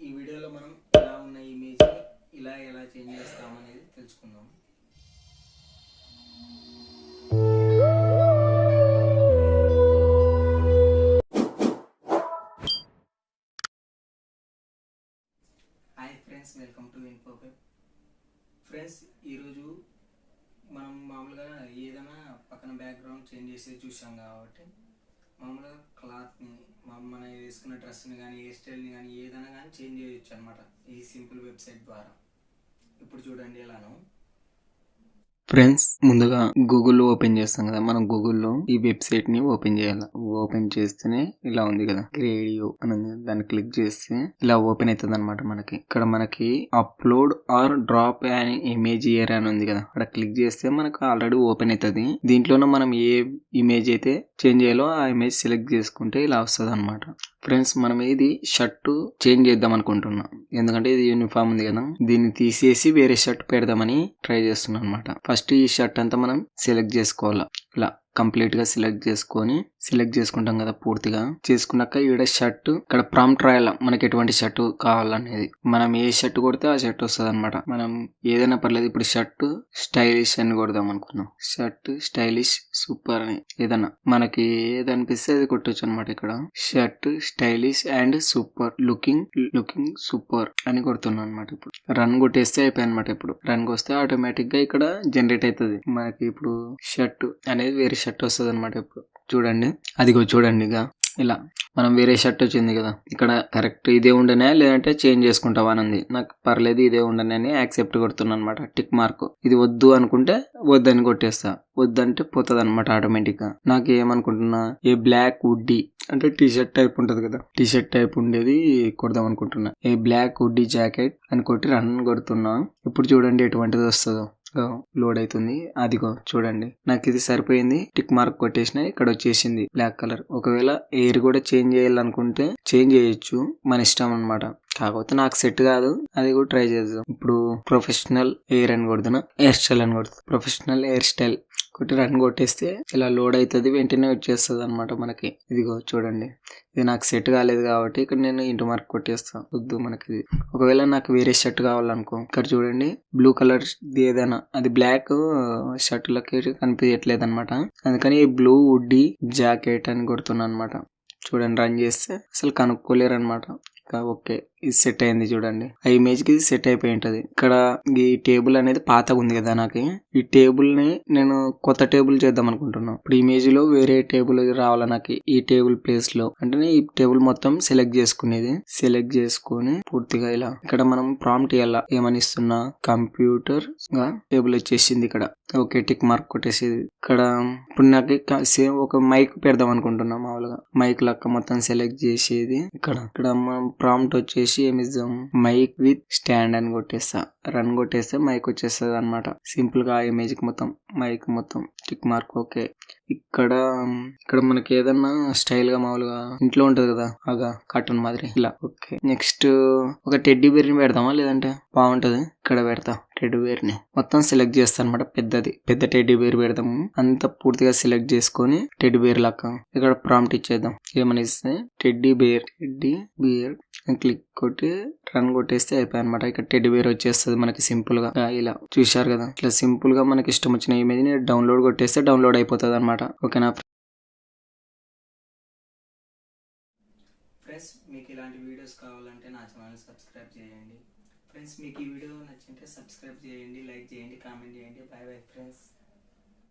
ఈ వీడియోలో మనం ఎలా ఉన్న ఇమేజ్ని ఎలా చేంజ్ చేస్తామనేది తెలుసుకుందాం. హాయ్ ఫ్రెండ్స్, వెల్కమ్ టు ఇన్ఫోఫెబ్. ఫ్రెండ్స్, ఈరోజు మనం మామూలుగా ఏదైనా పక్కన బ్యాక్గ్రౌండ్ చేంజ్ చేసేది చూసాం కాబట్టి మామూలుగా క్లాత్ని మన వేసుకున్న డ్రెస్ని కానీ హెయిర్ స్టైల్ని కానీ ఏదైనా కానీ చేంజ్ చేయొచ్చు అనమాట ఈ సింపుల్ వెబ్సైట్ ద్వారా. ఇప్పుడు చూడండి ఎలానో. ఫ్రెండ్స్, ముందుగా గూగుల్ ఓపెన్ చేస్తాం కదా, మనం గూగుల్లో ఈ వెబ్సైట్ ని ఓపెన్ చేయాలి. ఓపెన్ చేస్తేనే ఇలా ఉంది కదా, రేడియో అని ఉంది. దాన్ని క్లిక్ చేస్తే ఇలా ఓపెన్ అవుతుంది అనమాట. మనకి ఇక్కడ మనకి upload are drop and image year అని ఉంది కదా, అక్కడ క్లిక్ చేస్తే మనకు ఆల్రెడీ ఓపెన్ అవుతుంది. దీంట్లోనే మనం ఏ ఇమేజ్ అయితే చేంజ్ చేయాలో ఆ ఇమేజ్ సెలెక్ట్ చేసుకుంటే ఇలా వస్తుంది అనమాట. ఫ్రెండ్స్, మనం ఇది షర్ట్ చేంజ్ చేద్దాం అనుకుంటున్నాం, ఎందుకంటే ఇది యూనిఫామ్ ఉంది కదా, దీన్ని తీసేసి వేరే షర్ట్ పెడదామని ట్రై చేస్తున్నాం అనమాట. ఫస్ట్ ఈ షర్ట్ అంతా మనం సెలెక్ట్ చేసుకోవాలి. ఇలా కంప్లీట్ గా సెలెక్ట్ చేసుకుంటాం కదా. పూర్తిగా చేసుకున్నాక ఈడ షర్ట్ ఇక్కడ ప్రాంప్ట్ రాయాల, మనకి ఎటువంటి షర్ట్ కావాలనేది. మనం ఏ షర్ట్ కొడితే ఆ షర్ట్ వస్తుంది అనమాట. మనం ఏదైనా పర్లేదు. ఇప్పుడు షర్ట్ స్టైలిష్ అని కొడదాం అనుకున్నాం. షర్ట్ స్టైలిష్ సూపర్ అని ఏదన్నా మనకి ఏది అనిపిస్తే అది కొట్టొచ్చు అనమాట. ఇక్కడ shirt stylish and super looking super అని కొడుతున్నాం అనమాట. ఇప్పుడు రన్ కొట్టేస్తే అయిపోయి అనమాట. ఇప్పుడు రన్ కొస్తే ఆటోమేటిక్ గా ఇక్కడ జనరేట్ అవుతుంది మనకి. ఇప్పుడు షర్ట్ అనేది వేరే షర్ట్ వస్తుంది అనమాట. ఇప్పుడు చూడండి, అదిగో చూడండి, ఇక ఇలా మనం వేరే షర్ట్ వచ్చింది కదా. ఇక్కడ కరెక్ట్ ఇదే ఉండనే లేదంటే చేంజ్ చేసుకుంటావా అని ఉంది. నాకు పర్లేదు ఇదే ఉండనే అని యాక్సెప్ట్ కొడుతున్నాను అనమాట. Tick mark. ఇది వద్దు అనుకుంటే వద్దని కొట్టేస్తా, వద్దంటే పోతుంది అనమాట ఆటోమేటిక్ గా. నాకు ఏమనుకుంటున్నా, ఏ బ్లాక్ వుడ్డీ అంటే టీ షర్ట్ టైప్ ఉంటది కదా, టీ షర్ట్ టైప్ ఉండేది కొడదాం అనుకుంటున్నా. ఏ బ్లాక్ వుడ్డీ జాకెట్ అని కొట్టి రన్ కొడుతున్నా. ఇప్పుడు చూడండి ఎటువంటిది వస్తుందో. లోడ్ అవుతుంది. అదిగో చూడండి, నాకు ఇది సరిపోయింది. టిక్ మార్క్ కొట్టేసిన, ఇక్కడ వచ్చేసింది బ్లాక్ కలర్. ఒకవేళ ఎయిర్ కూడా చేంజ్ చేయాలనుకుంటే చేంజ్ చేయొచ్చు, మన ఇష్టం అనమాట. కాకపోతే నాకు సెట్ కాదు, అది కూడా ట్రై చేద్దాం. ఇప్పుడు ప్రొఫెషనల్ ఎయిర్ అని కొడుతున్నా, హెయిర్ స్టైల్ అని కొడుతుంది. ప్రొఫెషనల్ హెయిర్ స్టైల్ కొట్టి రన్ కొట్టేస్తే ఇలా లోడ్ అవుతుంది, వెంటనే వచ్చేస్తుంది అనమాట మనకి. ఇదిగో చూడండి, ఇది నాకు సెట్ కాలేదు కాబట్టి ఇక్కడ నేను ఇంటూ మార్క్ కొట్టేస్తాను. వద్దు మనకి ఇది. ఒకవేళ నాకు వేరే షర్ట్ కావాలనుకో, ఇక్కడ చూడండి బ్లూ కలర్ ఏదైనా, అది బ్లాక్ షర్ట్ లకి కనిపించట్లేదు అనమాట. అందుకని ఈ బ్లూ వుడ్డీ జాకెట్ అని కొడుతున్నాను అనమాట. చూడండి, రన్ చేస్తే అసలు కనుక్కోలేరు అనమాట. ఓకే, ఇది సెట్ అయింది. చూడండి, ఆ ఇమేజ్ కి ఇది సెట్ అయిపోయి ఉంటది. ఇక్కడ ఈ టేబుల్ అనేది పాతగా ఉంది కదా, నాకు ఈ టేబుల్ ని నేను కొత్త టేబుల్ చేద్దాం అనుకుంటున్నాను. ఇప్పుడు ఇమేజ్ లో వేరే టేబుల్ రావాలా నాకు, ఈ టేబుల్ ప్లేస్ లో. అంటే ఈ టేబుల్ మొత్తం సెలెక్ట్ చేసుకునేది. సెలెక్ట్ చేసుకుని పూర్తిగా ఇలా ఇక్కడ మనం ప్రాంప్ట్ ఇవ్వాలా, ఏమని ఇస్తున్నా, కంప్యూటర్ గా టేబుల్ వచ్చేసింది ఇక్కడ. ఓకే, టిక్ మార్క్ కొట్టేసేది. ఇక్కడ ఇప్పుడు నాకు సేమ్ ఒక మైక్ పెడదాం అనుకుంటున్నాం. మామూలుగా మైక్ లెక్క మొత్తం సెలెక్ట్ చేసేది. ఇక్కడ మనం ప్రాంప్ట్ వచ్చేసి ఏమిద్దాం, మైక్ విత్ స్టాండ్ అని కొట్టేస్తా. రన్ కొట్టేస్తే మైక్ వచ్చేస్తుంది అనమాట. సింపుల్ గా ఇమేజ్ కి మొత్తం మైక్ మొత్తం టిక్ మార్క్. ఓకే, ఇక్కడ మనకి ఏదన్నా స్టైల్ గా మామూలుగా ఇంట్లో ఉంటది కదా, అగా కార్టూన్ మాదిరి ఇలా. ఓకే, నెక్స్ట్ ఒక టెడ్డీ బేర్ ని పెడదామా, లేదంటే బాగుంటది. ఇక్కడ పెడతా టెడ్డీ బేర్ ని. మొత్తం సెలెక్ట్ చేస్తా అనమాట. పెద్ద టెడ్డీ బేర్ పెడదాము. అంతా పూర్తిగా సెలెక్ట్ చేసుకొని టెడ్డీ బేర్ లాగా ఇక్కడ ప్రాంప్ట్ ఇచ్చేద్దాం. ఏమని ఇస్తే టెడ్డీ బేర్ క్లిక్ కొట్టి రన్ కొట్టేస్తే అయిపోయి అనమాట. ఇక్కడ టెడ్డీ బేర్ వచ్చేస్తుంది మనకి సింపుల్ గా. ఇలా చూశారు కదా, ఇట్లా సింపుల్ గా మనకి ఇష్టం వచ్చిన ఇమేజ్ ని డౌన్లోడ్ కొట్టేస్తే డౌన్లోడ్ అయిపోతుంది అనమాట. ఓకేనా ఫ్రెండ్స్, మీకు ఇలాంటి వీడియోస్ కావాలంటే నా ఛానల్ సబ్స్క్రైబ్ చేయండి. ఫ్రెండ్స్, మీకు ఈ వీడియో నచ్చింటే సబ్స్క్రైబ్ చేయండి, లైక్ చేయండి, కామెంట్ చేయండి. By bye friends.